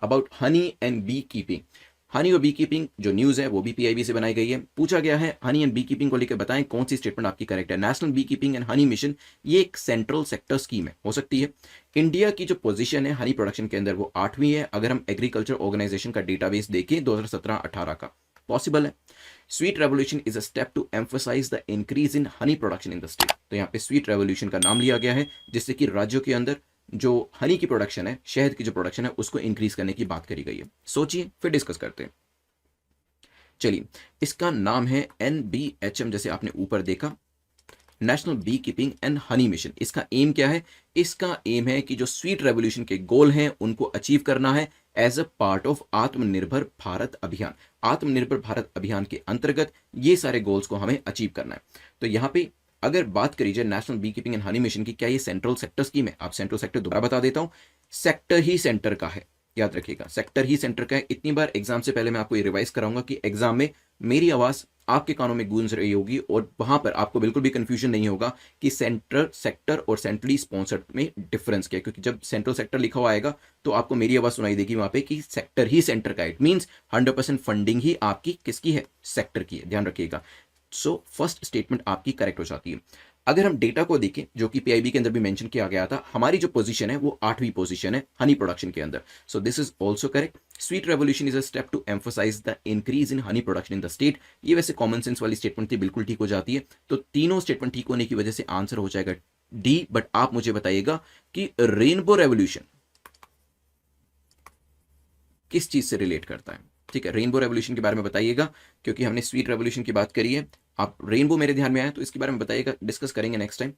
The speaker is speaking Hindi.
About honey and beekeeping. Honey और बी कीपिंग जो न्यूज़ है वो भी पीआईबी से बनाई गई है। पूछा गया है हनी एंड बी कीपिंग को लेकर बताएं कौन सी स्टेटमेंट आपकी करेक्ट है। National B keeping and honey mission ये एक सेंट्रल सेक्टर स्कीम है, हो सकती है। इंडिया की जो पोजीशन है हनी प्रोडक्शन के अंदर वो 8वीं है, अगर हम एग्रीकल्चर ऑर्गेनाइजेशन का डेटाबेस देखें 2017-18 का। पॉसिबल है। Sweet revolution is a step to emphasize the increase in honey production in the state. तो यहाँ पे स्वीट रेवोल्यूशन का नाम लिया गया है जिससे कि राज्यों के अंदर जो हनी की प्रोडक्शन है, शहद की जो प्रोडक्शन है, उसको इंक्रीज करने की बात करी गई है। सोचिए फिर डिस्कस करते हैं। चलिए, इसका नाम है NBHM, जैसे आपने ऊपर देखा, national B keeping and honey mission. इसका एम क्या है? इसका एम है कि जो स्वीट रेवोल्यूशन के गोल हैं उनको अचीव करना है एज अ पार्ट ऑफ आत्मनिर्भर भारत अभियान। आत्मनिर्भर भारत अभियान के अंतर्गत ये सारे गोल्स को हमें अचीव करना है। तो यहाँ पे अगर बात करी जाए national B keeping and honey mission की, क्या ये सेंट्रल सेक्टर स्कीम है? आप सेंट्रल सेक्टर दोबारा बता देता हूं, सेक्टर ही सेंटर का है, याद रखिएगा, सेक्टर ही सेंटर का है। इतनी बार एग्जाम से पहले मैं आपको ये रिवाइज कराऊंगा कि एग्जाम में मेरी आवाज आपके कानों में गूंज रही होगी और वहां पर आपको बिल्कुल भी कंफ्यूजन नहीं होगा कि सेंटर सेक्टर और सेंट्रली स्पॉन्सर्ड में डिफरेंस क्या है। क्योंकि जब सेंट्रल सेक्टर लिखा हुआ आएगा तो आपको मेरी आवाज सुनाई देगी वहां पे कि सेक्टर ही सेंटर का। इट मींस 100% फंडिंग ही आपकी किसकी है? सेक्टर की है, ध्यान रखिएगा। सो फर्स्ट स्टेटमेंट आपकी करेक्ट हो जाती है। अगर हम डेटा को देखें जो कि पीआईबी के अंदर भी मेंशन किया गया था, हमारी जो पोजीशन है वो 8वीं पोजीशन है हनी प्रोडक्शन के अंदर। So this is also correct. Sweet revolution is a step to emphasize the increase in honey production in the state. ये वैसे कॉमन सेंस वाली स्टेटमेंट थी, बिल्कुल ठीक हो जाती है। तो तीनों स्टेटमेंट ठीक होने की वजह से आंसर हो जाएगा डी। बट आप मुझे बताइएगा कि रेनबो रेवोल्यूशन किस चीज से रिलेट करता है? ठीक है, रेनबो रेवोल्यूशन के बारे में बताइएगा, क्योंकि हमने स्वीट रेवोल्यूशन की बात करी है। आप रेनबो मेरे ध्यान में आया तो इसके बारे में बताइएगा, डिस्कस करेंगे नेक्स्ट टाइम।